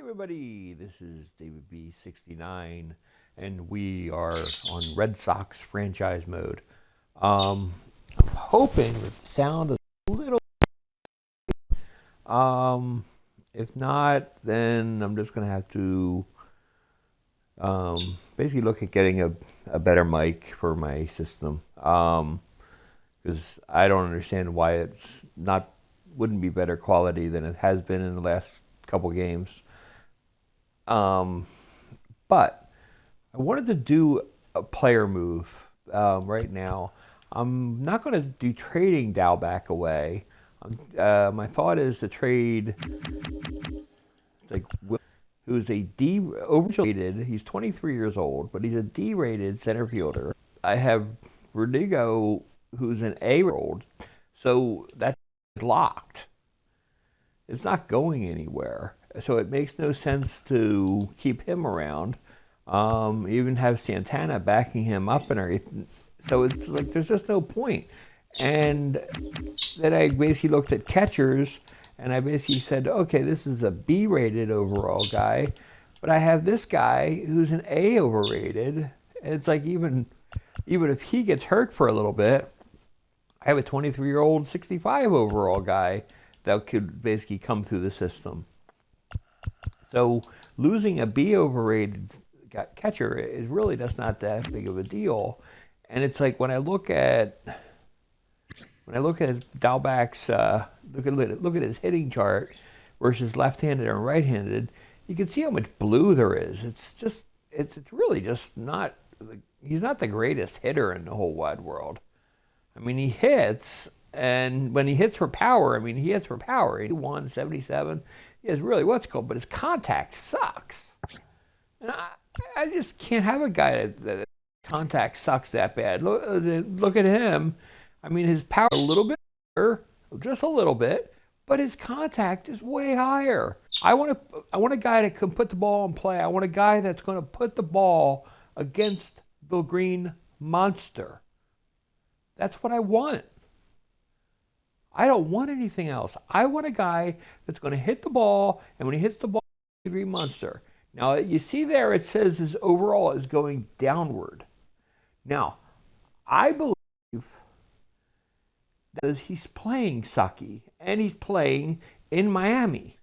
Everybody, this is David B69, and we are on Red Sox franchise mode. I'm hoping that the sound is a little. If not, then I'm just gonna have to basically look at getting a better mic for my system. Because I don't understand why it's not wouldn't be better quality than it has been in the last couple games. But I wanted to do a player move right now. I'm not going to do trading Dalbec away. My thought is to trade like who's a D overrated. He's 23 years old, but he's a D-rated center fielder. I have Berdugo, who's an A-rated, so that's locked. It's not going anywhere. So it makes no sense to keep him around. Even have Santana backing him up and everything. So it's like there's just no point. And then I basically looked at catchers and I basically said, okay, this is a B-rated overall guy, but I have this guy who's an A overrated. And it's like even if he gets hurt for a little bit, I have a 23-year-old 65 overall guy that could basically come through the system. So losing a B overrated catcher is really just not that big of a deal. And it's like when I look at Dalbec's look at his hitting chart versus left-handed and right-handed, you can see how much blue there is. It's really just not. He's not the greatest hitter in the whole wide world. I mean, he hits, and when he hits for power, he hits for power. 81, 77. He has really what's called, but his contact sucks. And I just can't have a guy that contact sucks that bad. Look at him. His power a little bit better, just a little bit, but his contact is way higher. I want a guy that can put the ball in play. I want a guy that's going to put the ball against the green monster. That's what I want. I don't want anything else. I want a guy that's going to hit the ball, and when he hits the ball, the green monster. Now, you see there, it says his overall is going downward. Now, I believe that he's playing sucky, and he's playing in Miami.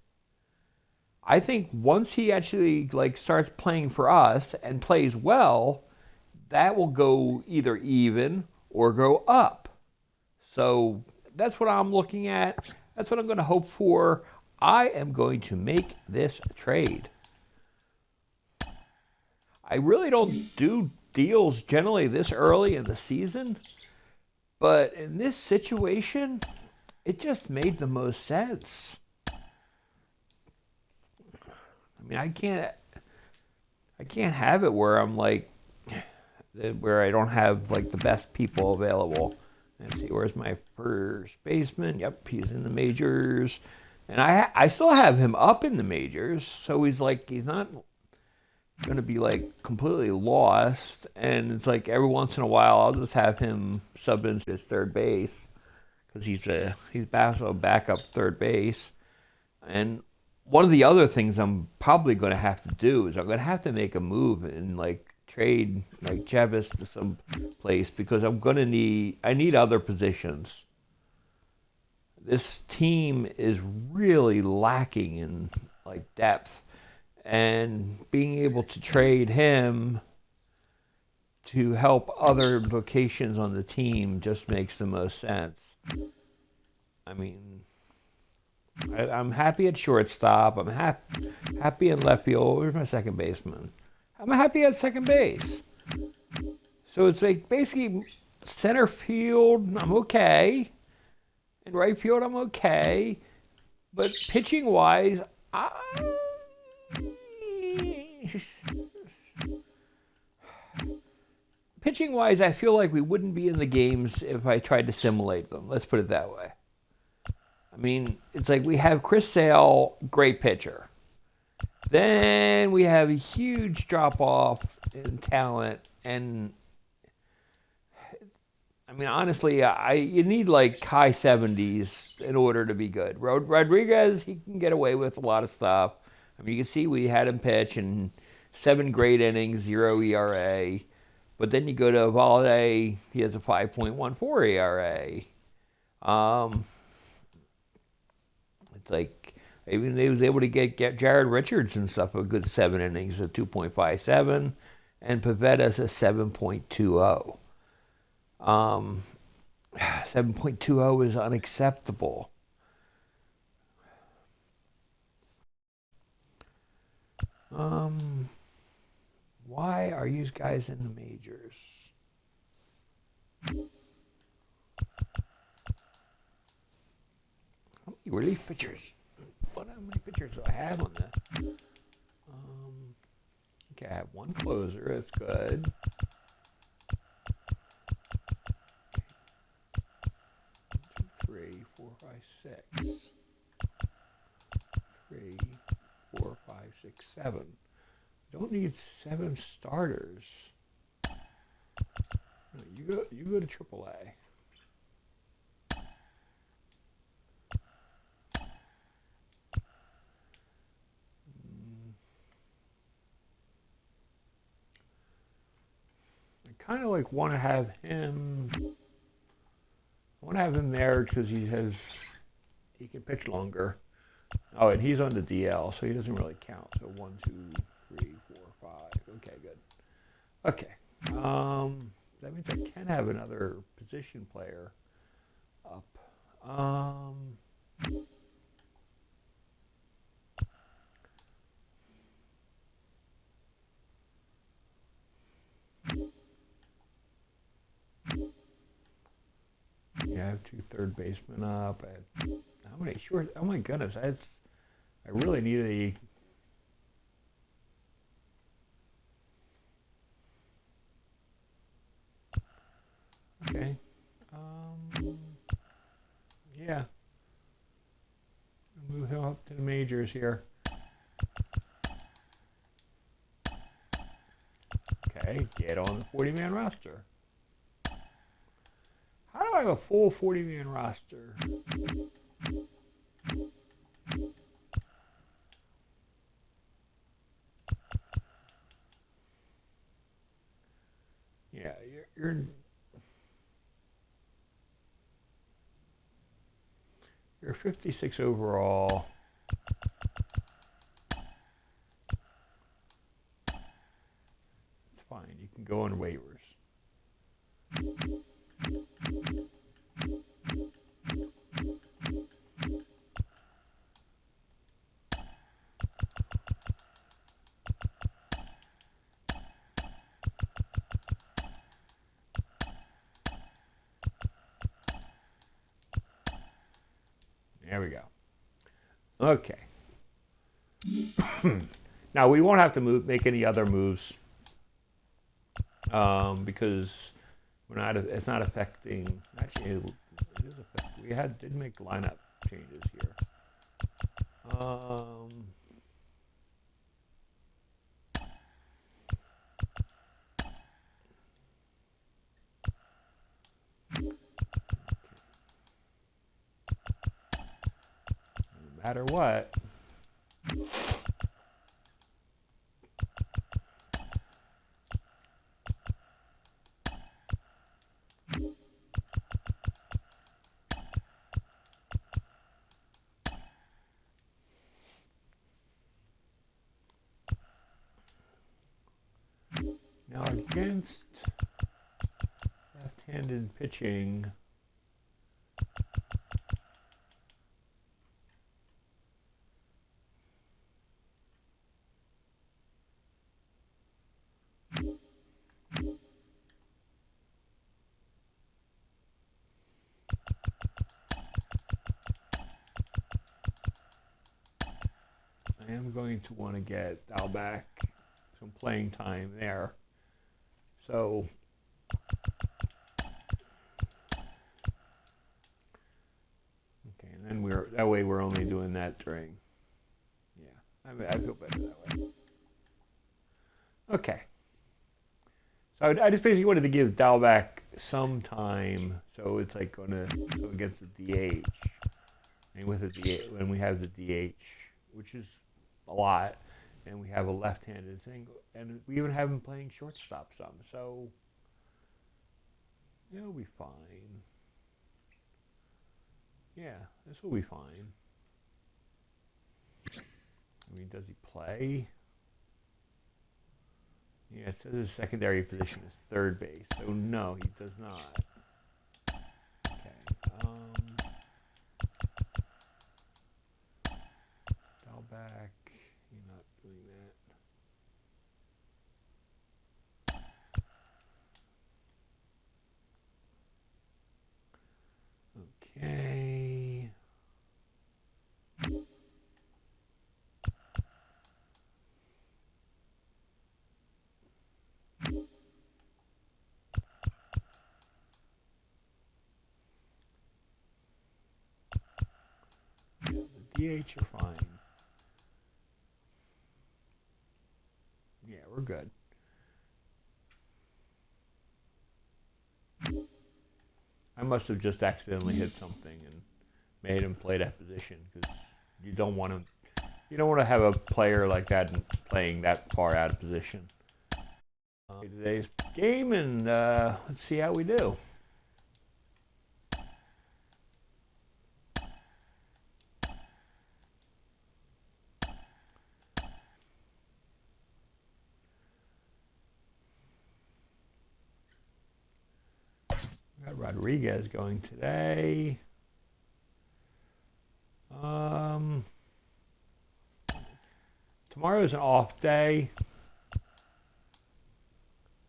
I think once he actually starts playing for us and plays well, that will go either even or go up. So that's what I'm looking at. That's what I'm going to hope for. I am going to make this trade. I really don't do deals generally this early in the season, but in this situation, it just made the most sense. I can't have it where I'm where I don't have the best people available. Let's see, where's my first baseman? Yep, he's in the majors. And I still have him up in the majors, so he's not going to be completely lost. And it's every once in a while I'll just have him sub into his third base because he's backup third base. And one of the other things I'm probably going to have to do is I'm going to have to make a move and trade Chavis to some place because I need other positions. This team is really lacking in depth, and being able to trade him to help other locations on the team just makes the most sense. I'm happy at shortstop. I'm happy in left field. Where's my second baseman? I'm happy at second base. So it's basically center field, I'm okay. In right field, I'm okay. But pitching wise, I feel like we wouldn't be in the games if I tried to simulate them. Let's put it that way. It's we have Chris Sale, great pitcher. Then we have a huge drop-off in talent, and honestly, you need high 70s in order to be good. Rodriguez, he can get away with a lot of stuff, I mean, you can see we had him pitch in 7 great innings, 0 ERA. But then you go to Valde, he has a 5.14 ERA. It's like even they was able to get Jared Richards and stuff a good 7 innings at 2.57, and Pavetta's a 7.20. 7.20 is unacceptable. Why are you guys in the majors? How many relief pitchers? How many pitchers do I have on this? Okay, I have 1 closer. That's good. 1, 2, 3, 4, 5, 6. 3, 4, 5, 6, 7. Don't need 7 starters. No, you go to AAA. I kind of like want to have him. I want to have him there because he can pitch longer. Oh, and he's on the DL, so he doesn't really count. So 1, 2, 3, 4, 5. Okay, good. Okay. That means I can have another position player up. Yeah, I have 2 third basemen up. How many short? Oh my goodness, I really need a. Okay. Yeah. I'll move him up to the majors here. Okay, get on the 40-man roster. How do I have a full 40-man roster? Yeah, you're 56 overall. It's fine. You can go on waivers. There we go. Okay. Now we won't have to make any other moves because we're not. It's not affecting. Actually, it is affecting. We did make lineup changes here. No matter what. Now against left-handed pitching, I am going to want to get Dalbec some playing time there. So okay, and then that way we're only doing that during. Yeah, I feel better that way. Okay. So I just basically wanted to give Dalbec some time, so it's like go against the DH, and with the DH, when we have the DH, which is a lot, and we have a left-handed thing, and we even have him playing shortstop some. So it'll be fine. Yeah, this will be fine. I mean, does he play? Yeah, it says his secondary position is third base, so no, he does not. Okay. Dial back. You're not doing that. Okay. DH are fine. Yeah, we're good. I must have just accidentally hit something and made him play that position, because you don't want to. You don't want to have a player like that playing that far out of position. Today's game, and let's see how we do. Got Rodriguez going today. Tomorrow's an off day.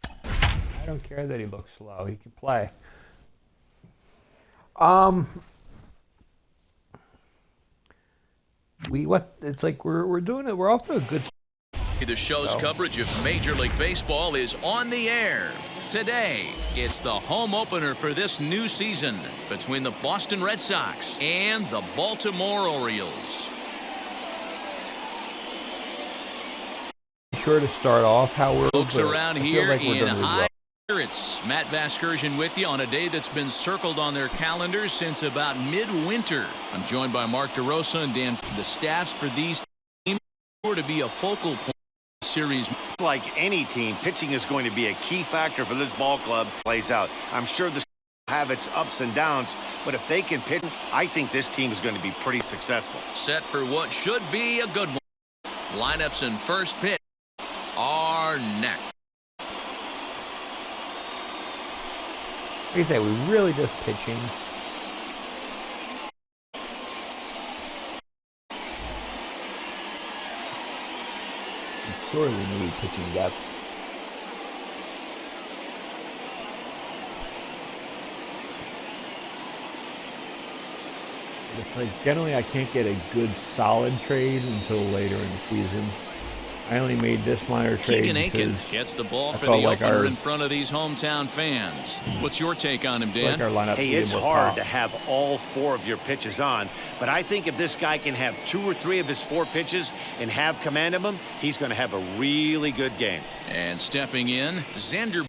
I don't care that he looks slow. He can play. It's like we're doing it. We're off to a good. The show's coverage of Major League Baseball is on the air. Today, it's the home opener for this new season between the Boston Red Sox and the Baltimore Orioles. Sure to start off, Howard. Folks around here in high. It's Matt Vasquez with you on a day that's been circled on their calendars since about midwinter. I'm joined by Mark DeRosa and Dan. The staffs for these teams sure to be a focal point of the series. Like any team, pitching is going to be a key factor for this ball club. Plays out. I'm sure this will have its ups and downs, but if they can pitch, I think this team is going to be pretty successful. Set for what should be a good one. Lineups and first pitch are next. Like I say, we really just pitching. We sorely need pitching depth. It's like generally I can't get a good solid trade until later in the season. I only made this minor trade Keegan Aiken because gets the ball I for felt the like opener in front of these hometown fans. What's your take on him, Dan? like our lineup Hey, needed it's more hard pop. to have all four of your pitches on, but I think if this guy can have 2 or 3 of his 4 pitches and have command of them, he's going to have a really good game. And stepping in, Xander.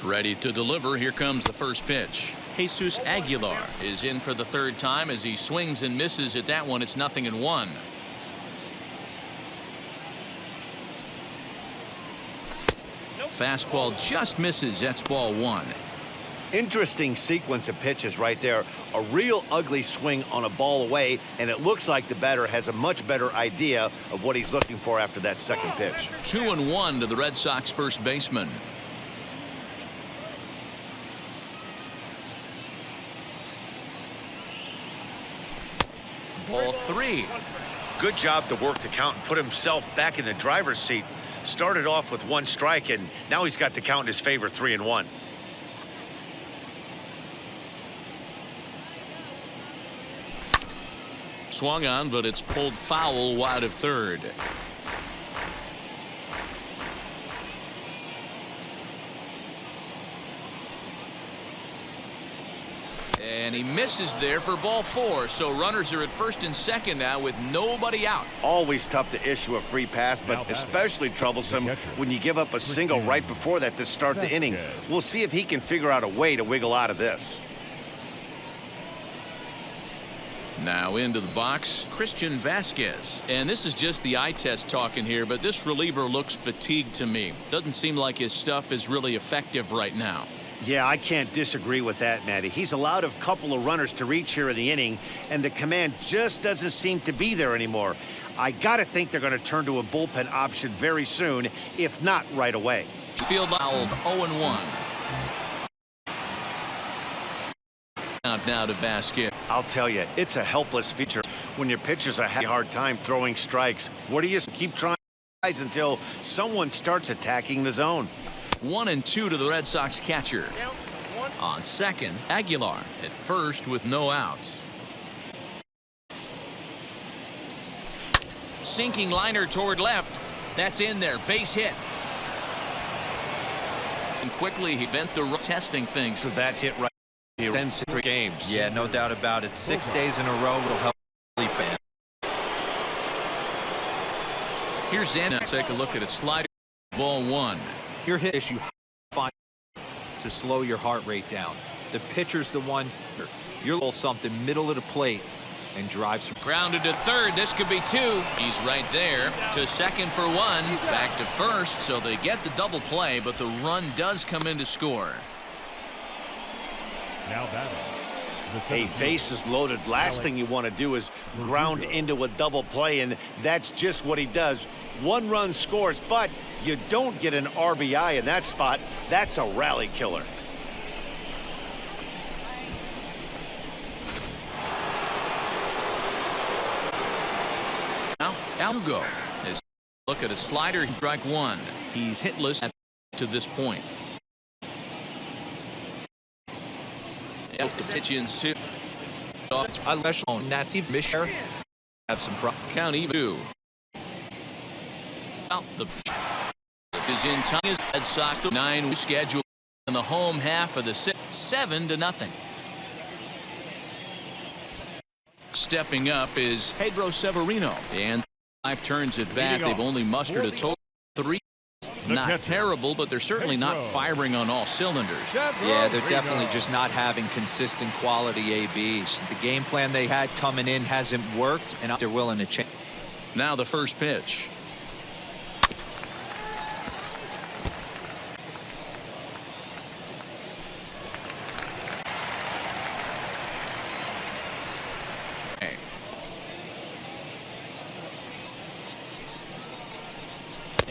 Ready to deliver. Here comes the first pitch. Jesus Aguilar is in for the third time as he swings and misses at that one. It's 0-1. Fastball just misses. That's ball 1. Interesting sequence of pitches right there. A real ugly swing on a ball away, and it looks like the batter has a much better idea of what he's looking for after that second pitch. 2-1 to the Red Sox first baseman. Ball 3. Good job to work the count and put himself back in the driver's seat. Started off with 1 strike, and now he's got the count in his favor, 3-1. Swung on, but it's pulled foul wide of third. And he misses there for ball 4. So runners are at first and second now with nobody out. Always tough to issue a free pass, but especially troublesome when you give up a single right before that to start the inning. We'll see if he can figure out a way to wiggle out of this. Now into the box, Christian Vasquez. And this is just the eye test talking here, but this reliever looks fatigued to me. Doesn't seem like his stuff is really effective right now. Yeah, I can't disagree with that, Matty. He's allowed a couple of runners to reach here in the inning, and the command just doesn't seem to be there anymore. I got to think they're going to turn to a bullpen option very soon, if not right away. Field fouled 0-1. Out now to Vasquez. I'll tell you, it's a helpless feature when your pitchers are having a hard time throwing strikes. What do you keep trying until someone starts attacking the zone? 1-2 to the Red Sox catcher. On second, Aguilar at first with no outs. Sinking liner toward left. That's in there. Base hit. And quickly he bent the testing things. So that hit right here ends 3 games. Yeah, no doubt about it. 6 days in a row will help sleep in. Here's Zana. Take a look at a slider. Ball 1. Your hit issue find to slow your heart rate down. The pitcher's the one. You're a little something middle of the plate and drives. Grounded to third. This could be 2. He's right there. To second for 1. Back to first. So they get the double play, but the run does come in to score. Now batting. A base is loaded. Last thing you want to do is ground into a double play, and that's just what he does. 1 run scores, but you don't get an RBI in that spot. That's a rally killer. Now, Berdugo is look at a slider. Strike 1. He's hitless to this point. The pitch in 2. That's even Misher have some problem. Count even 2. Out the is in time. Red Sox the 9 schedule in the home half of the 7-0. Stepping up is Pedro Severino, and 5 turns at bat. They've only mustered a total of 3. Not terrible, but they're certainly not firing on all cylinders. Yeah, they're definitely just not having consistent quality ABs. The game plan they had coming in hasn't worked, and they're willing to change. Now the first pitch.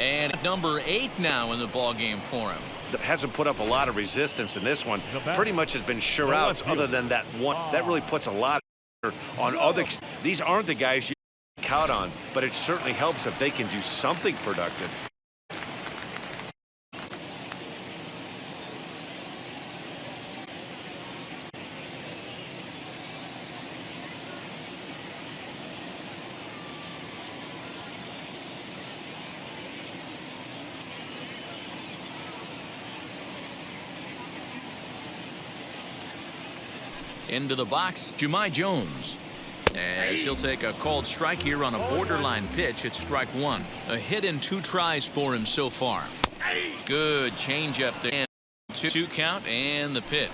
And number 8 now in the ball game for him. Hasn't put up a lot of resistance in this one. Pretty much has been sure outs other than that one. That really puts a lot on other. These aren't the guys you count on, but it certainly helps if they can do something productive. Into the box, Jahmai Jones. As he'll take a called strike here on a borderline pitch. It's strike 1. A hit in 2 tries for him so far. Good changeup there. 2 count and the pit.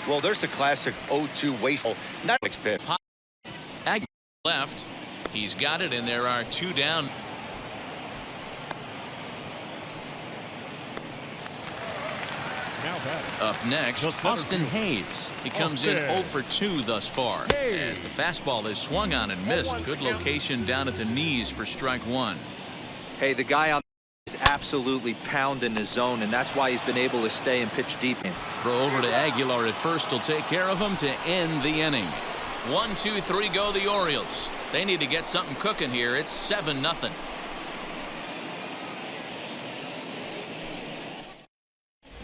Well, there's the classic 0-2 wasteful. Not next pitch. Left. He's got it, and there are 2 down. Up next, Austin Hayes. He comes in 0 for 2 thus far. As the fastball is swung on and missed. Good location down at the knees for strike 1. Hey, the guy on is absolutely pounding the zone, and that's why he's been able to stay and pitch deep in. Throw over to Aguilar at first. Will take care of him to end the inning. 1, 2, 3 go the Orioles. They need to get something cooking here. It's 7-0.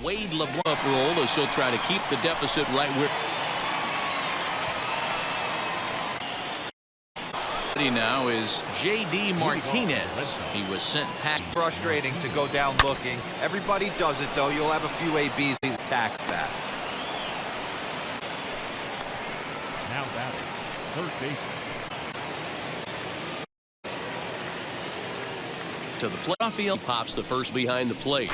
Wade LeBlanc roll as he'll try to keep the deficit right where. Now is J.D. Martinez. He was sent past. Frustrating to go down looking. Everybody does it, though. You'll have a few ABs to attack that. Now batting, third baseman. To the playoff field, pops the first behind the plate.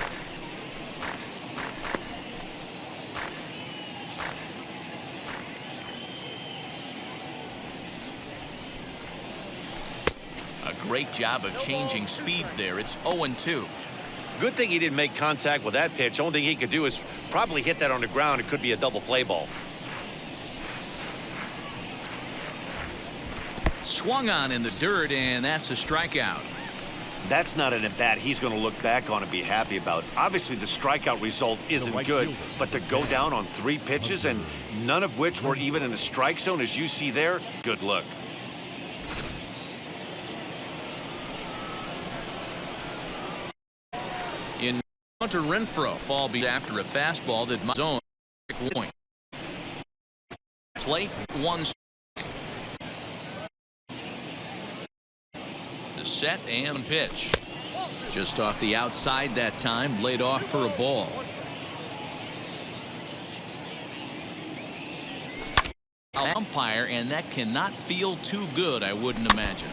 A great job of changing speeds there. It's 0-2. Good thing he didn't make contact with that pitch. Only thing he could do is probably hit that on the ground. It could be a double play ball. Swung on in the dirt, and that's a strikeout. That's not an at-bat he's going to look back on and be happy about. Obviously, the strikeout result isn't good, but to go down on 3 pitches and none of which were even in the strike zone, as you see there, good look. In Hunter Renfroe, fall be after a fastball that might zone point. Plate 1. The set and pitch. Just off the outside that time, laid off for a ball. Umpire, and that cannot feel too good, I wouldn't imagine.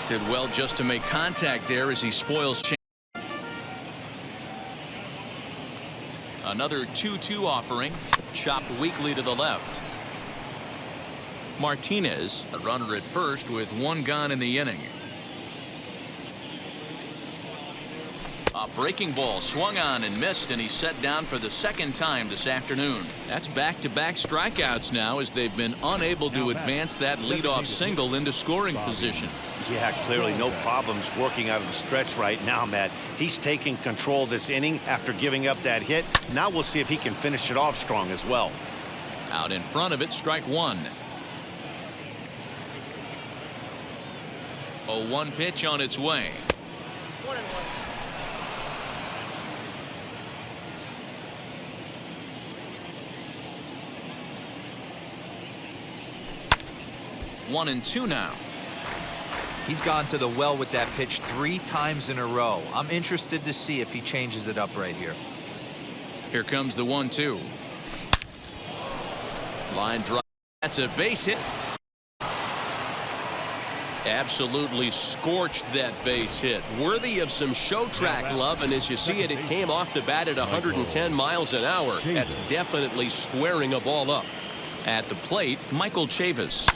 Did well just to make contact there as he spoils chance. Another 2-2 offering, chopped weakly to the left. Martinez, a runner at first with 1 gone in the inning. A breaking ball swung on and missed, and he's set down for the 2nd time this afternoon. That's back-to-back strikeouts now as they've been unable to advance that leadoff single into scoring position. Yeah, clearly no problems working out of the stretch right now, Matt. He's taking control of this inning after giving up that hit. Now we'll see if he can finish it off strong as well. Out in front of it, strike 1. 0-1 pitch on its way. One and 2 now. He's gone to the well with that pitch 3 times in a row. I'm interested to see if he changes it up right here. Here comes the 1-2. Line drive. That's a base hit. Absolutely scorched that base hit. Worthy of some show track love, and as you see it, it came off the bat at 110 miles an hour. That's definitely squaring a ball up. At the plate, Michael Chavis.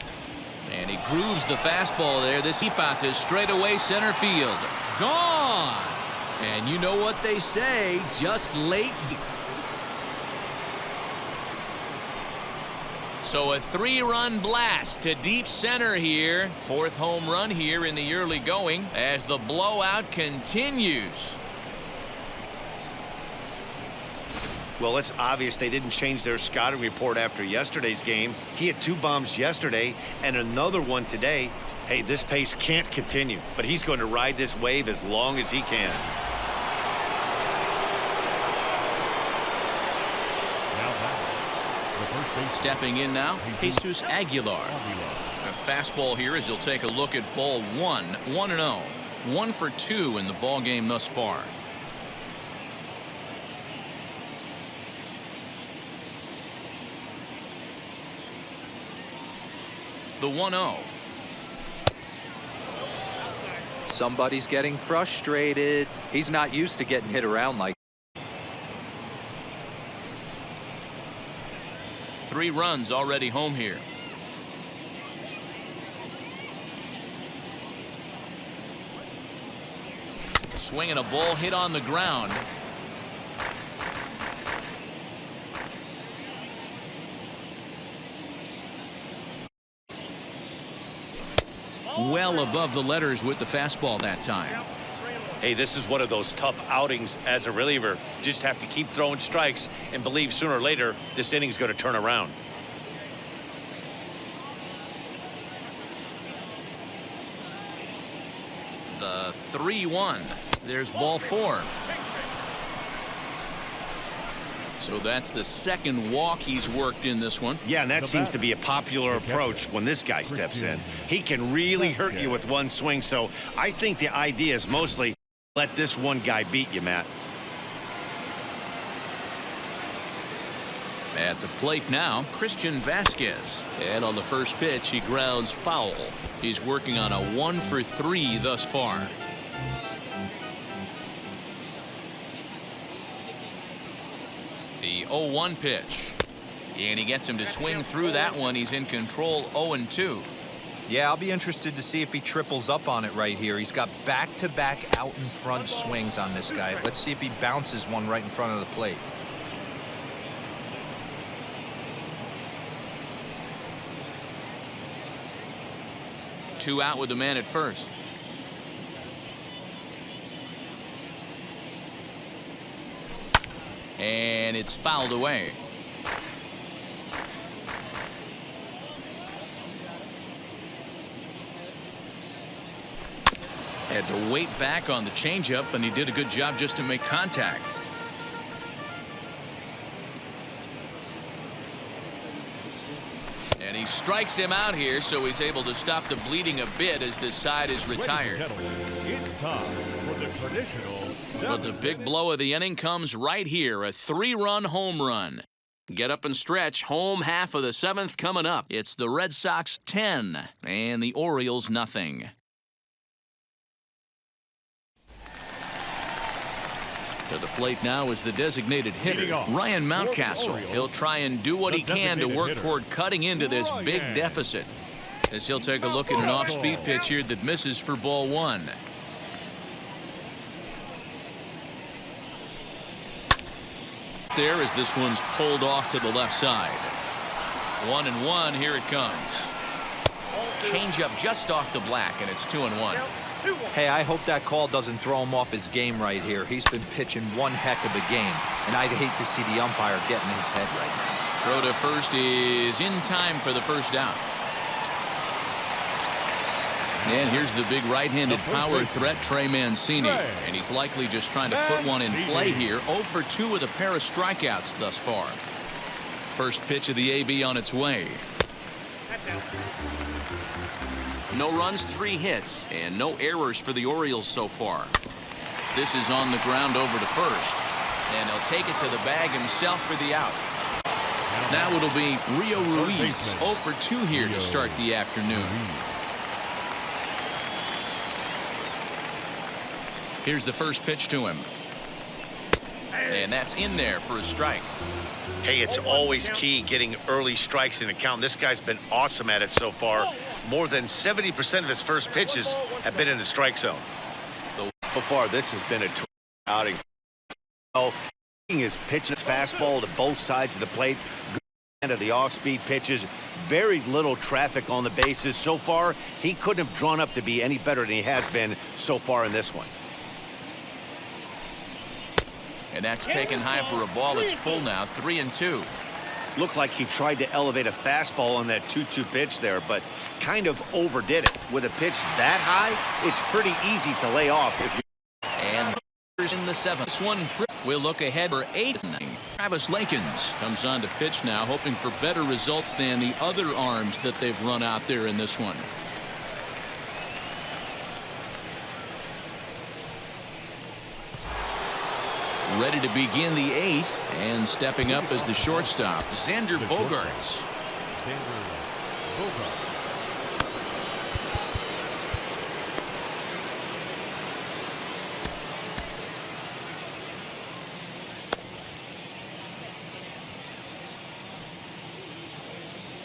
And he grooves the fastball there. This deep out to straightaway center field. Gone! And you know what they say, just late. So a 3-run blast to deep center here. 4th home run here in the early going as the blowout continues. Well, it's obvious they didn't change their scouting report after yesterday's game. He had 2 bombs yesterday and another one today. Hey, this pace can't continue, but he's going to ride this wave as long as he can. Stepping in now, Jesus Aguilar. A fastball here as he'll take a look at ball 1. 1-0. 1 for 2 in the ball game thus far. The 1-0. Somebody's getting frustrated. He's not used to getting hit around like. 3 runs already home here. Swinging a ball hit on the ground. Well above the letters with the fastball that time. Hey, this is one of those tough outings as a reliever. Just have to keep throwing strikes and believe sooner or later this inning's going to turn around. The 3-1. There's ball 4. So that's the 2nd walk he's worked in this one. Yeah, and that seems to be a popular approach when this guy steps in. He can really hurt you with one swing, so I think the idea is mostly let this one guy beat you, Matt. At the plate now, Christian Vasquez. And on the first pitch, he grounds foul. He's working on a 1-for-3 thus far. The 0-1 pitch. And he gets him to swing through that one. He's in control, 0-2. Yeah, I'll be interested to see if he triples up on it right here. He's got back-to-back out in front swings on this guy. Let's see if he bounces one right in front of the plate. Two out with the man at first. And it's fouled away. Had to wait back on the changeup, and he did a good job just to make contact. And he strikes him out here, so he's able to stop the bleeding a bit as this side is retired. It's time for the traditional But the big blow of the inning comes right here, a 3-run home run. Get up and stretch. Home half of the 7th coming up. It's the Red Sox 10 and the Orioles nothing. To the plate now is the designated hitter, Ryan Mountcastle. He'll try and do what he can to work toward cutting into this big deficit. As he'll take a look at an off-speed pitch here that misses for ball 1. There as this one's pulled off to the left side. 1-1, here it comes. Changeup just off the black, and it's 2-1. Hey, I hope that call doesn't throw him off his game right here. He's been pitching one heck of a game, and I'd hate to see the umpire get in his head right now. Throw to first is in time for the first out. And here's the big right-handed power threat, Trey Mancini. And he's likely just trying to put one in play here. 0 for 2 with a pair of strikeouts thus far. First pitch of the AB on its way. No runs, 3 hits, and no errors for the Orioles so far. This is on the ground over to first. And he'll take it to the bag himself for the out. Now it'll be Rio Ruiz, 0 for 2 here to start the afternoon. Here's the first pitch to him. And that's in there for a strike. Hey, it's always key getting early strikes in the count. This guy's been awesome at it so far. More than 70% of his first pitches have been in the strike zone. So far, this has been a outing. His pitching his fastball to both sides of the plate. Good hand of the off-speed pitches. Very little traffic on the bases. So far, he couldn't have drawn up to be any better than he has been so far in this one. And that's taken high for a ball. It's full now, 3-2. Looked like he tried to elevate a fastball on that 2-2 pitch there, but kind of overdid it. With a pitch that high, it's pretty easy to lay off. If you and in the 7th. This one will look ahead for 8. Travis Lakins comes on to pitch now, hoping for better results than the other arms that they've run out there in this one. Ready to begin the 8th, and stepping up as the shortstop, Xander Bogaerts.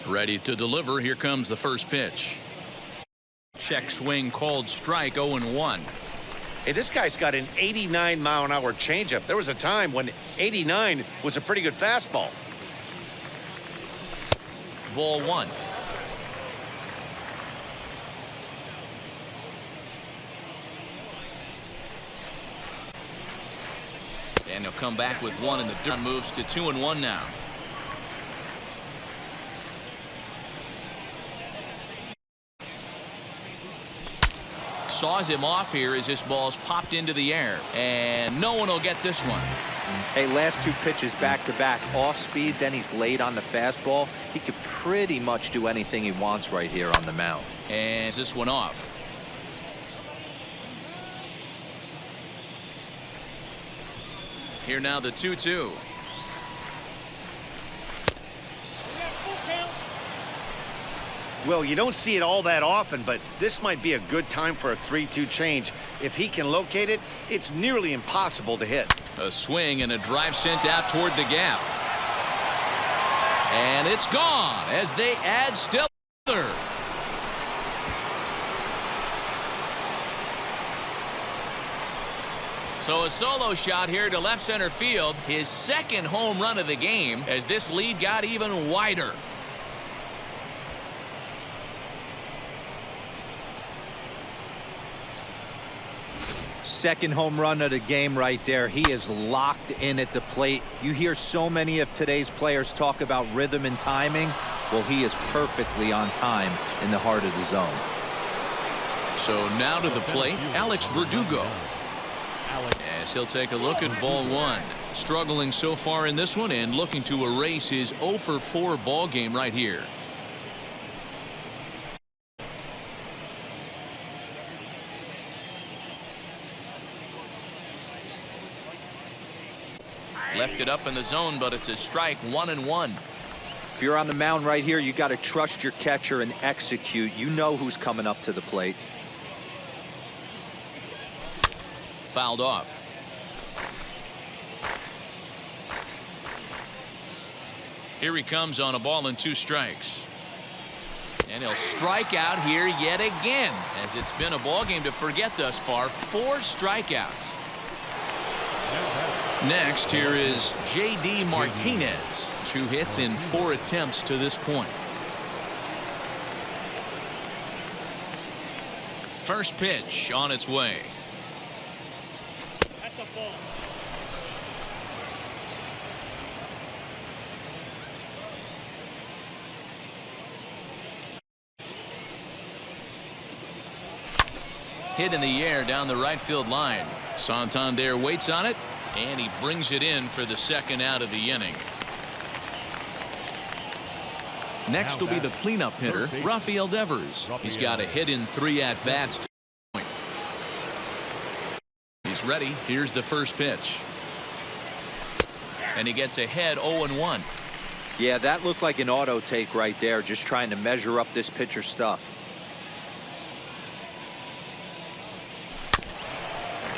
Ready to deliver. Here comes the first pitch. Check swing called strike, 0-1. Hey, this guy's got an 89-mile-an-hour changeup. There was a time when 89 was a pretty good fastball. Ball 1. And he'll come back with one in the dirt. Moves to 2-1 now. Saws him off here as this ball's popped into the air, and no one will get this one. Hey, last 2 pitches back-to-back, off speed, then he's laid on the fastball. He could pretty much do anything he wants right here on the mound. And this one off. Here now the 2-2. Well, you don't see it all that often, but this might be a good time for a 3-2 change. If he can locate it, it's nearly impossible to hit. A swing and a drive sent out toward the gap. And it's gone as they add still another. So a solo shot here to left center field, his second home run of the game, as this lead got even wider. Second home run of the game right there. He is locked in at the plate. You hear so many of today's players talk about rhythm and timing. Well, he is perfectly on time in the heart of the zone. So now to the plate, Alex Berdugo. As he'll take a look at ball one. Struggling so far in this one and looking to erase his 0 for 4 ball game right here. Left it up in the zone, but it's a strike, 1-1. If you're on the mound right here, you got to trust your catcher and execute. You know who's coming up to the plate. Fouled off. Here he comes on a ball and 2 strikes. And he'll strike out here yet again, as it's been a ball game to forget thus far. 4 strikeouts. Next, here is J.D. Martinez. 2 hits in 4 attempts to this point. First pitch on its way. That's a ball. Hit in the air down the right field line. Santander waits on it, and he brings it in for the second out of the inning. Next will be the cleanup hitter, Rafael Devers. He's got a hit in 3 at-bats to the point. He's ready. Here's the first pitch. And he gets ahead 0-1. Yeah, that looked like an auto take right there, just trying to measure up this pitcher's stuff.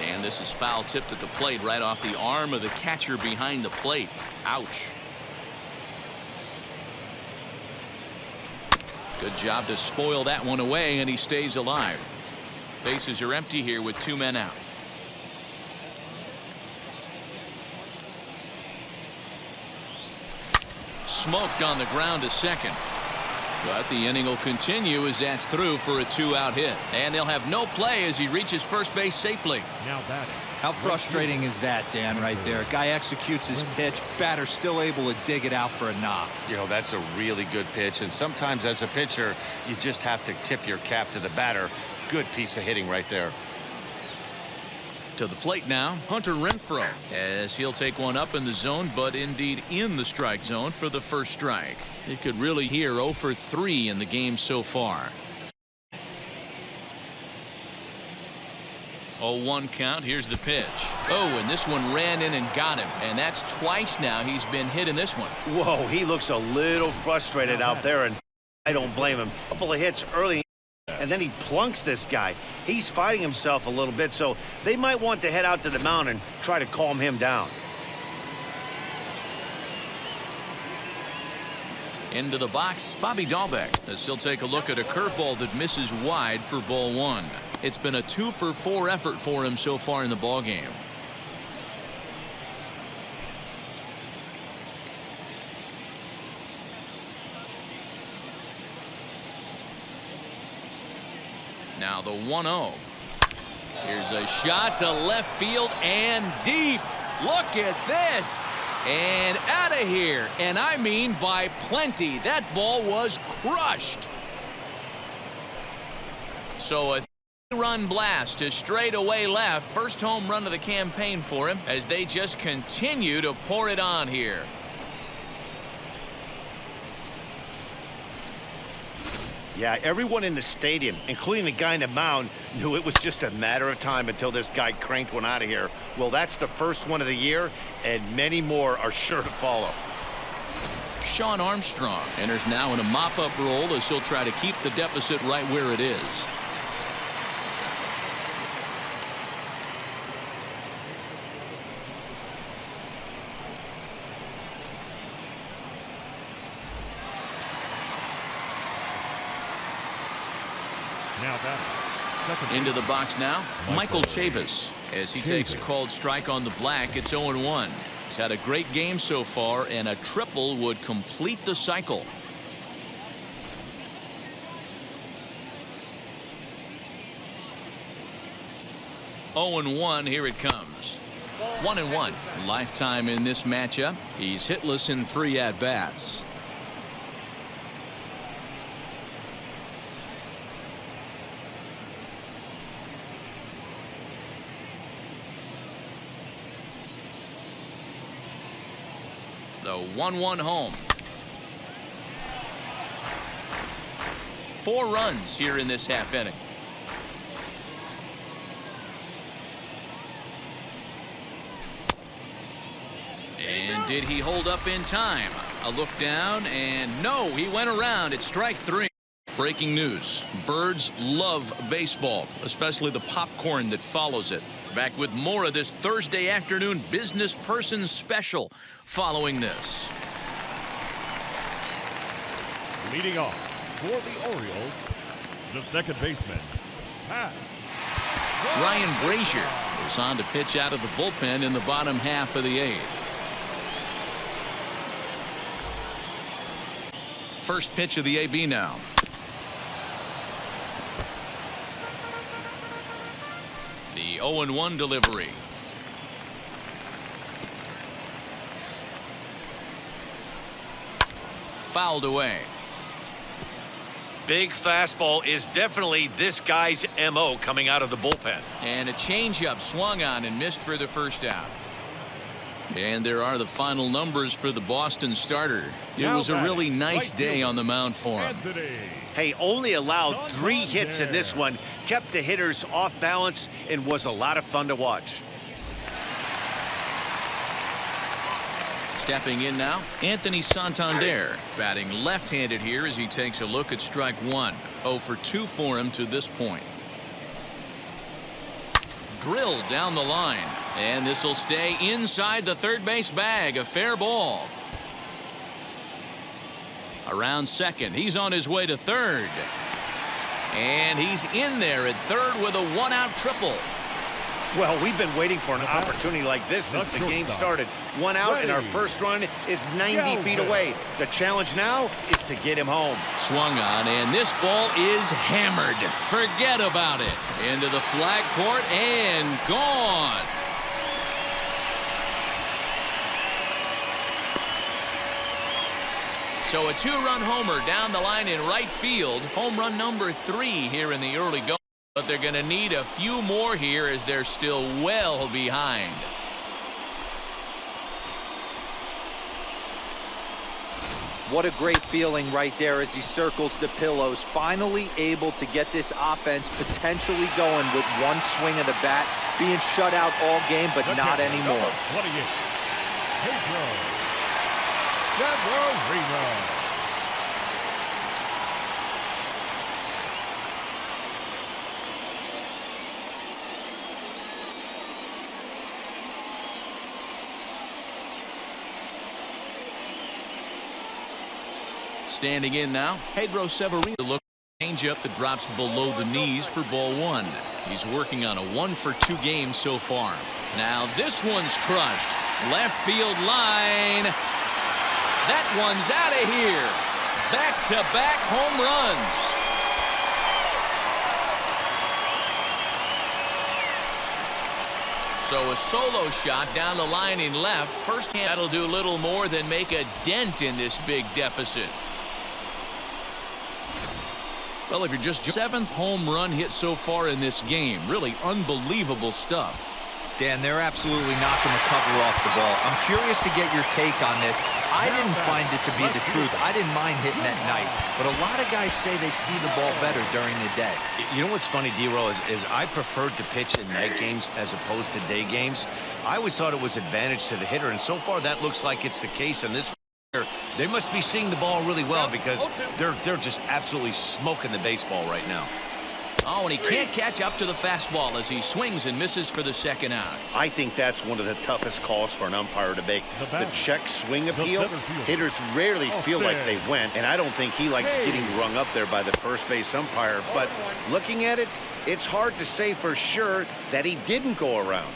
And this is foul tipped at the plate right off the arm of the catcher behind the plate. Ouch. Good job to spoil that one away, and he stays alive. Bases are empty here with 2 men out. Smoked on the ground to second. But the inning will continue as that's through for a 2-out hit. And they'll have no play as he reaches first base safely. Now batting. How frustrating is that, Dan, right there? Guy executes his pitch, batter still able to dig it out for a knock. You know, that's a really good pitch, and sometimes as a pitcher, you just have to tip your cap to the batter. Good piece of hitting right there. To the plate now, Hunter Renfroe, as he'll take one up in the zone, but indeed in the strike zone for the first strike. You could really hear 0 for 3 in the game so far. 0-1 count. Here's the pitch. Oh, and this one ran in and got him. And that's twice now he's been hit in this one. Whoa, he looks a little frustrated out there, and I don't blame him. A couple of hits early, and then he plunks this guy. He's fighting himself a little bit, so they might want to head out to the mound and try to calm him down. Into the box, Bobby Dahlbeck, as he'll take a look at a curveball that misses wide for ball 1. It's been a 2 for 4 effort for him so far in the ball game. Now the 1-0. Here's a shot to left field and deep. Look at this. And out of here. And I mean by plenty. That ball was crushed. So a 3-run blast to straightaway left. First home run of the campaign for him as they just continue to pour it on here. Yeah, everyone in the stadium, including the guy in the mound, knew it was just a matter of time until this guy cranked one out of here. Well, that's the first one of the year, and many more are sure to follow. Sean Armstrong enters now in a mop-up role as he'll try to keep the deficit right where it is. Now that Into the box now, Michael Chavis, as he takes a called strike on the black. It's 0-1. He's had a great game so far, and a triple would complete the cycle. Oh and 1, here it comes. 1-1. Lifetime in this matchup. He's hitless in 3 at-bats. The 1-1 home. 4 runs here in this half inning. And did he hold up in time? A look down, and no, he went around. It's strike 3. Breaking news. Birds love baseball, especially the popcorn that follows it. Back with more of this Thursday afternoon business person special following this. leading off for the Orioles, the second baseman, Pat. Ryan Brazier is on to pitch out of the bullpen in the bottom half of the 8th. First pitch of the AB now. The 0-1 delivery. Fouled away. Big fastball is definitely this guy's MO coming out of the bullpen. And a changeup swung on and missed for the first out. And there are the final numbers for the Boston starter. It was a really nice day on the mound for him. Hey, only allowed 3 hits in this one, kept the hitters off balance, and was a lot of fun to watch. Stepping in now, Anthony Santander, batting left-handed here as he takes a look at strike 1. 0 for 2 for him to this point. Drilled down the line, and this will stay inside the third base bag. A fair ball. Around second, he's on his way to third. And he's in there at third with a 1-out triple. Well, we've been waiting for an opportunity like this since the game started. 1 out, and our first run is 90 feet away. The challenge now is to get him home. Swung on, and this ball is hammered. Forget about it. Into the flag court and gone. So a 2-run homer down the line in right field. Home run number 3 here in the early going. But they're going to need a few more here as they're still well behind. What a great feeling right there as he circles the pillows. Finally able to get this offense potentially going with one swing of the bat. Being shut out all game, but not anymore. 28, Pedro Severino. Standing in now, Pedro Severino. Look, changeup that drops below the knees for ball 1. He's working on a 1 for 2 game so far. Now this one's crushed. Left field line. That one's out of here. Back-to-back home runs. So a solo shot down the line in left. First hand, that'll do little more than make a dent in this big deficit. Well, if you're just 7th home run hit so far in this game, really unbelievable stuff. Dan, they're absolutely not going to cover off the ball. I'm curious to get your take on this. I didn't find it to be the truth. I didn't mind hitting at night, but a lot of guys say they see the ball better during the day. You know what's funny, D-Roll, is I preferred to pitch in night games as opposed to day games. I always thought it was advantage to the hitter, and so far that looks like it's the case in this. They must be seeing the ball really well because they're just absolutely smoking the baseball right now. Oh, and he can't catch up to the fastball as he swings and misses for the second out. I think that's one of the toughest calls for an umpire to make. The check swing appeal. Hitters rarely feel like they went, and I don't think he likes getting rung up there by the first base umpire. But looking at it, it's hard to say for sure that he didn't go around.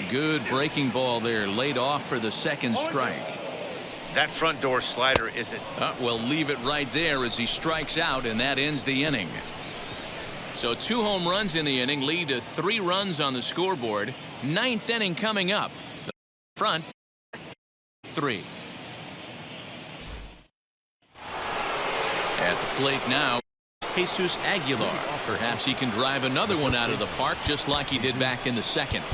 Good breaking ball there, laid off for the second strike. That front door slider isn't. We'll leave it right there as he strikes out, and that ends the inning. So 2 home runs in the inning lead to 3 runs on the scoreboard. 9th inning coming up. The front 3. At the plate now, Jesus Aguilar. Perhaps he can drive another one out of the park just like he did back in the second.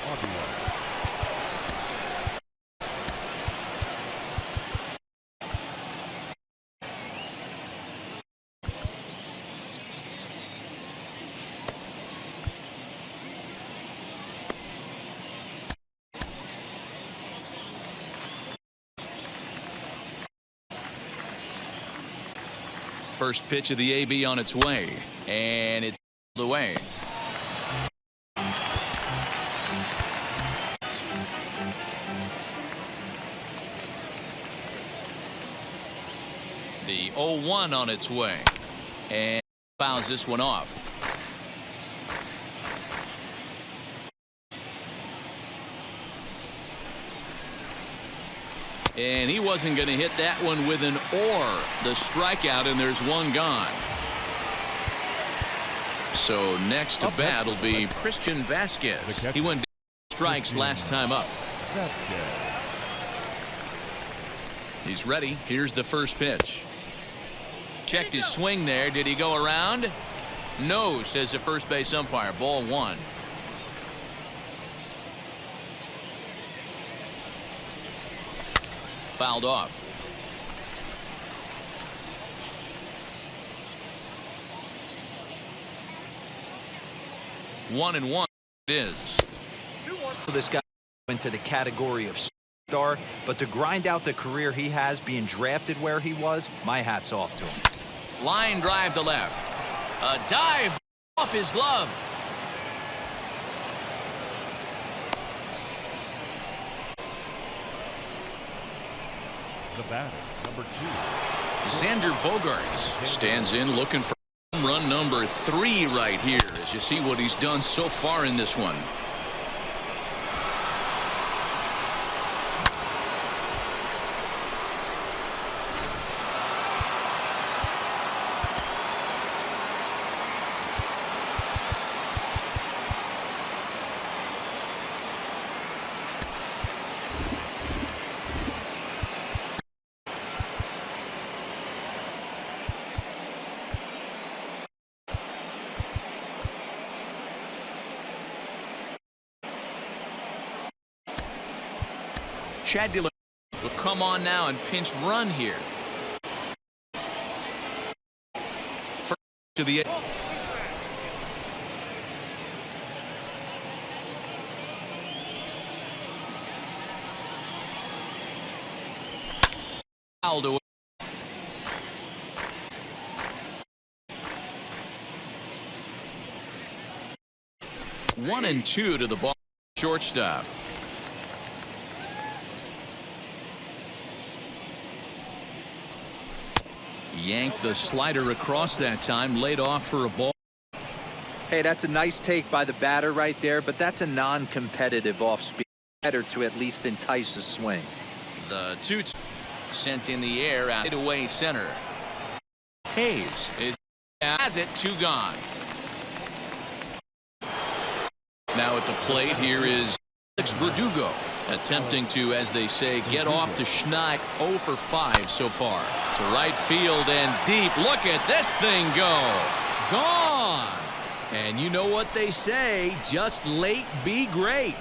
First pitch of the AB on its way, and it's away. The 0-1 on its way, and fouls this one off. And he wasn't going to hit that one with an or. The strikeout, and there's one gone. So next to bat will be Christian Vasquez. He went down strikes last time up. He's ready. Here's the first pitch. Checked his swing there. Did he go around? No, says the first base umpire. Ball 1. Fouled off. One and one it is. This guy into the category of star, but to grind out the career he has being drafted where he was, my hat's off to him. Line drive to left. A dive off his glove. The batter, number 2. Xander Bogaerts stands in looking for home run number 3 right here as you see what he's done so far in this one. Chad Dillon will come on now and pinch run here. First to the fouled away. 1-2 to the ball shortstop. Yanked the slider across that time, laid off for a ball. Hey, that's a nice take by the batter right there, but that's a non-competitive off-speed batter to at least entice a swing. The 2 sent in the air out away center. Hayes has it, 2 gone. Now at the plate here is Berdugo, attempting to, as they say, get off the schneid. 0 for 5 so far. To right field and deep. Look at this thing go. Gone. And you know what they say, just late be great.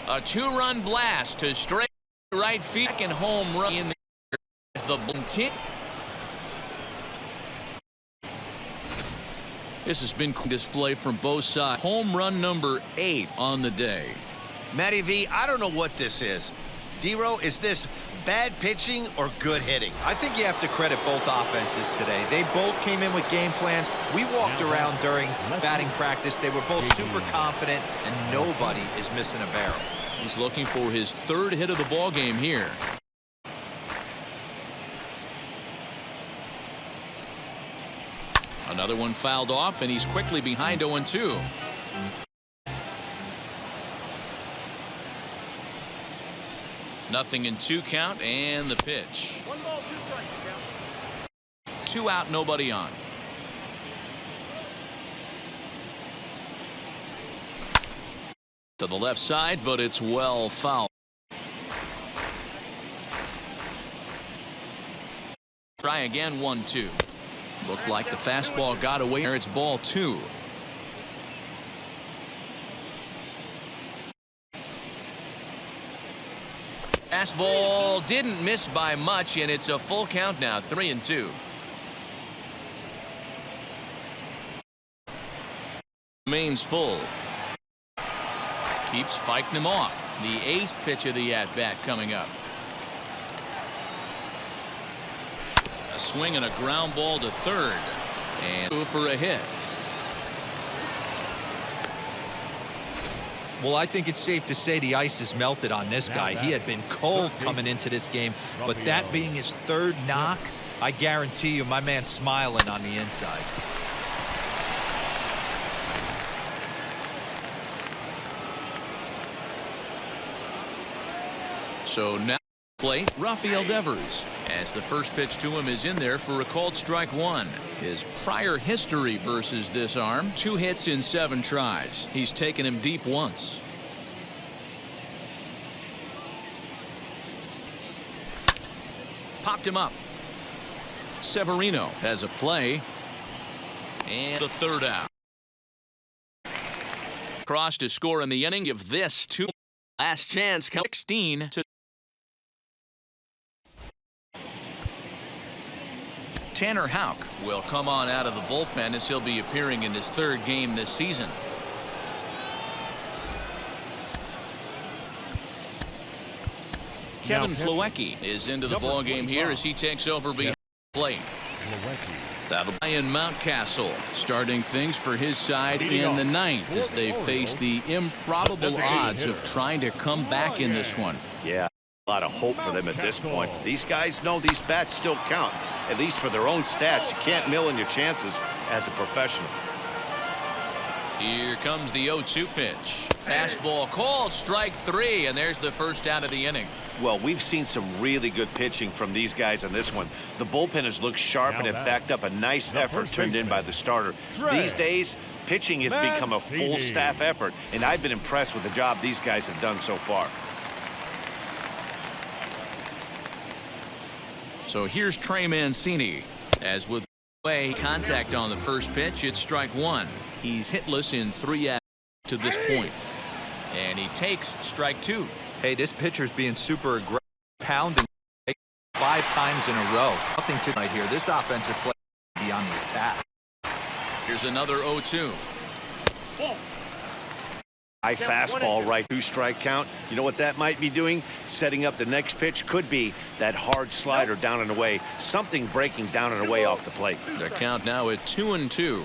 A 2-run blast to straight right field and home run in the bunt. This has been display from both sides. Home run number 8 on the day. Matty V, I don't know what this is. D-Row, is this bad pitching or good hitting? I think you have to credit both offenses today. They both came in with game plans. We walked around during batting practice. They were both super confident, and nobody is missing a barrel. He's looking for his third hit of the ball game here. Another one fouled off, and he's quickly behind 0-2. Nothing in 2 count, and the pitch. 1 ball, 2 strikes. 2 out, nobody on. To the left side, but it's well fouled. Try again, 1-2. Looked like the fastball got away. There it's ball 2. Fastball didn't miss by much, and it's a full count now, 3-2. Remains full. Keeps fighting him off. The 8th pitch of the at-bat coming up. A swing and a ground ball to third. And for a hit. Well, I think it's safe to say the ice is melted on this guy. He had been cold coming into this game, but that being his 3rd knock, I guarantee you my man's smiling on the inside. So now play Rafael Devers, as the first pitch to him is in there for a called strike 1. His prior history versus this arm: 2 hits in 7 tries. He's taken him deep once. Popped him up. Severino has a play, and the 3rd out. Cross to score in the inning of this 2. Last chance, 16 to. Tanner Houck will come on out of the bullpen as he'll be appearing in his 3rd game this season. Kevin Plawecki is into the ball game here as he takes over behind the plate. That'll be Ian Mountcastle starting things for his side in the 9th as they face the improbable odds of trying to come back in this one. Yeah, a lot of hope for them at this point. But these guys know these bats still count, at least for their own stats. You can't mill in your chances as a professional. Here comes the 0-2 pitch. Fastball called, strike 3, and there's the first out of the inning. Well, we've seen some really good pitching from these guys on this one. The bullpen has looked sharp and it backed up a nice effort turned in by the starter. These days, pitching has become a full staff effort, and I've been impressed with the job these guys have done so far. So here's Trey Mancini, as with way contact on the first pitch, it's strike 1. He's hitless in 3 at to this point, and he takes strike 2. Hey, this pitcher's being super aggressive, pounding 5 times in a row. Nothing to right here. This offensive play be on the attack. Here's another 0-2. High fastball, right, 2 strike count. You know what that might be doing? Setting up the next pitch. Could be that hard slider down and away. Something breaking down and away off the plate. The count now at 2-2.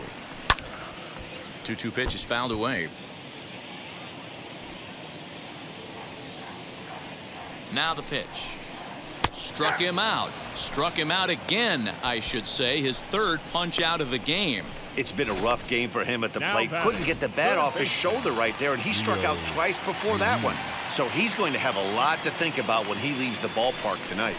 2-2 pitch is fouled away. Now the pitch. Struck him out. Struck him out again, I should say. His 3rd punch out of the game. It's been a rough game for him at the plate. Couldn't get the bat off his shoulder right there, and he struck out twice before that one. So he's going to have a lot to think about when he leaves the ballpark tonight.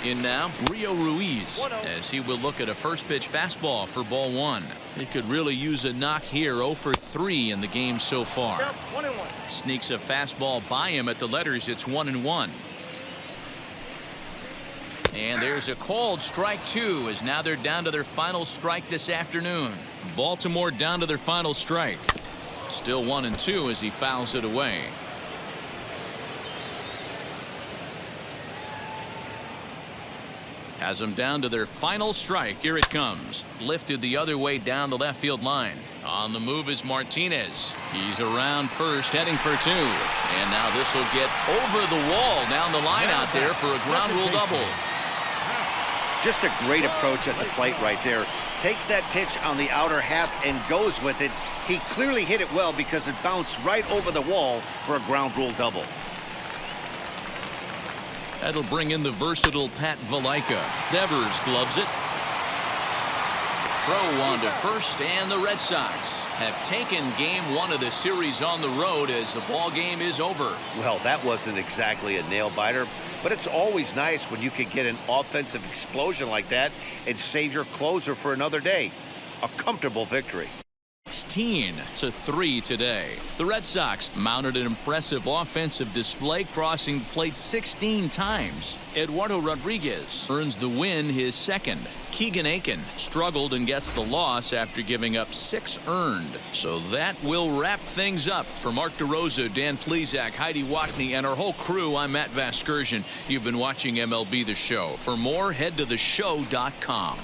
In now, Rio Ruiz, as he will look at a first pitch fastball for ball 1. He could really use a knock here. 0 for 3 in the game so far. Sneaks a fastball by him at the letters. It's 1-1. And there's a called strike 2, as now they're down to their final strike this afternoon. Baltimore down to their final strike. Still 1-2 as he fouls it away. Has them down to their final strike. Here it comes. Lifted the other way down the left field line. On the move is Martinez. He's around first, heading for two. And now this will get over the wall down the line out there for a ground rule double. Just a great approach at the plate right there. Takes that pitch on the outer half and goes with it. He clearly hit it well because it bounced right over the wall for a ground rule double. That'll bring in the versatile Pat Valaika. Devers gloves it. Throw on to first, and the Red Sox have taken game one of the series on the road as the ball game is over. Well, that wasn't exactly a nail-biter, but it's always nice when you can get an offensive explosion like that and save your closer for another day. A comfortable victory. 16-3 today. The Red Sox mounted an impressive offensive display, crossing the plate 16 times. Eduardo Rodriguez earns the win, his second. Keegan Aiken struggled and gets the loss after giving up 6 earned. So that will wrap things up. For Mark DeRosa, Dan Plesac, Heidi Watney, and our whole crew, I'm Matt Vasquez. You've been watching MLB The Show. For more, head to theshow.com.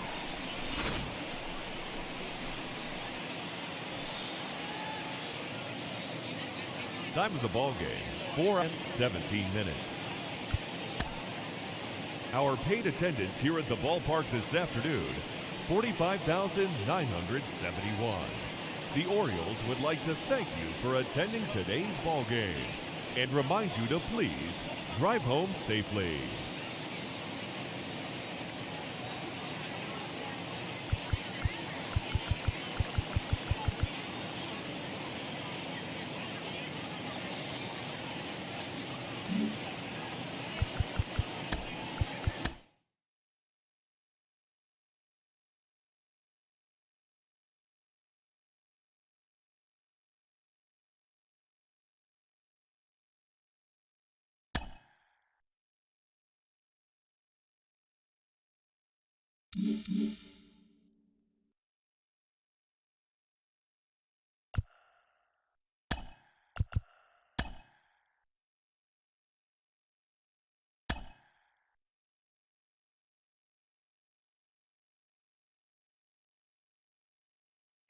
Time of the ball game, 4 and 17 minutes. Our paid attendance here at the ballpark this afternoon, 45,971. The Orioles would like to thank you for attending today's ball game and remind you to please drive home safely.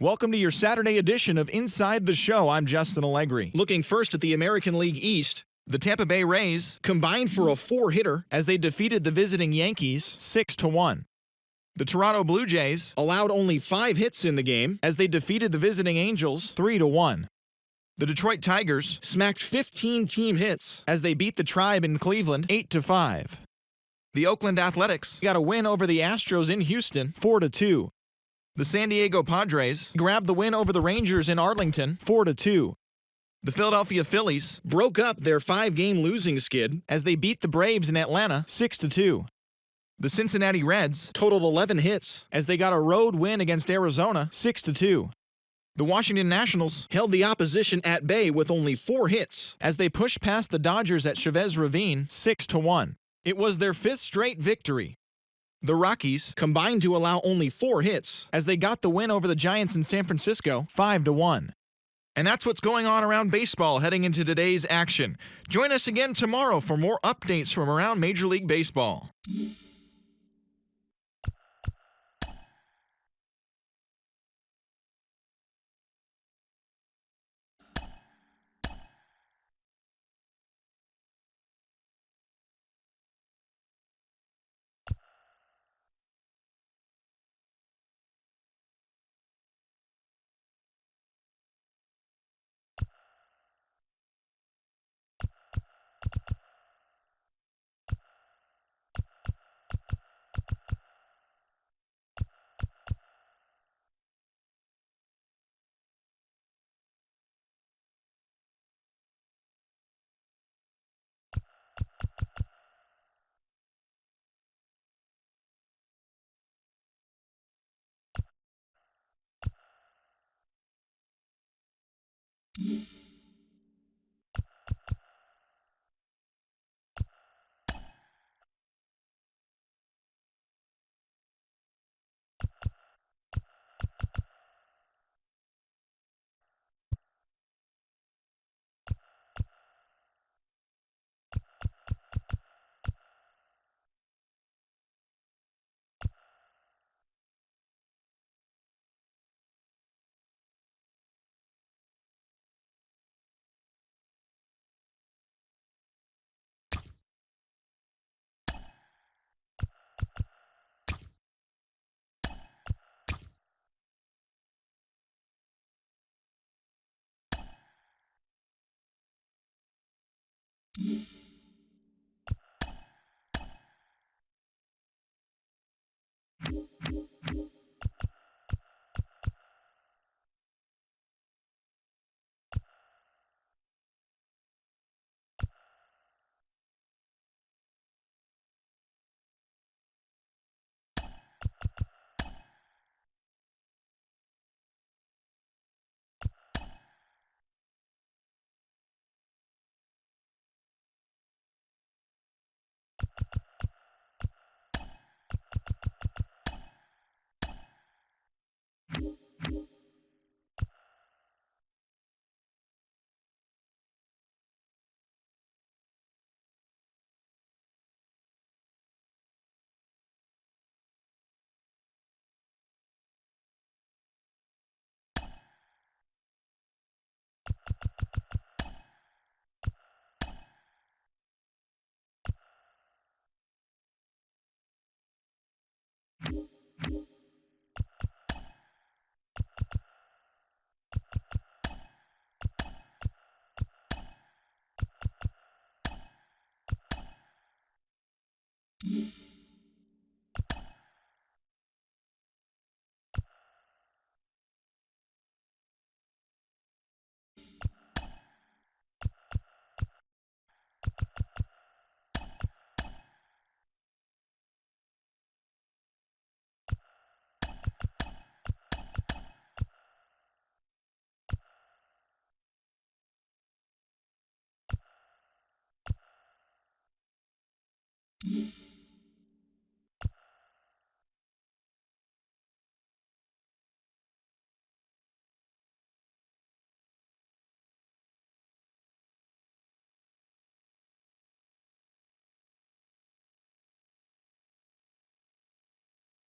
Welcome to your Saturday edition of Inside the Show. I'm Justin Allegri. Looking first at the American League East, the Tampa Bay Rays combined for a 4-hitter as they defeated the visiting Yankees 6-1. The Toronto Blue Jays allowed only 5 hits in the game as they defeated the visiting Angels 3-1. The Detroit Tigers smacked 15 team hits as they beat the Tribe in Cleveland 8-5. The Oakland Athletics got a win over the Astros in Houston 4-2. The San Diego Padres grabbed the win over the Rangers in Arlington 4-2. The Philadelphia Phillies broke up their 5-game losing skid as they beat the Braves in Atlanta 6-2. The Cincinnati Reds totaled 11 hits as they got a road win against Arizona 6-2. The Washington Nationals held the opposition at bay with only 4 hits as they pushed past the Dodgers at Chavez Ravine 6-1. It was their 5th straight victory. The Rockies combined to allow only 4 hits as they got the win over the Giants in San Francisco 5-1. And that's what's going on around baseball heading into today's action. Join us again tomorrow for more updates from around Major League Baseball.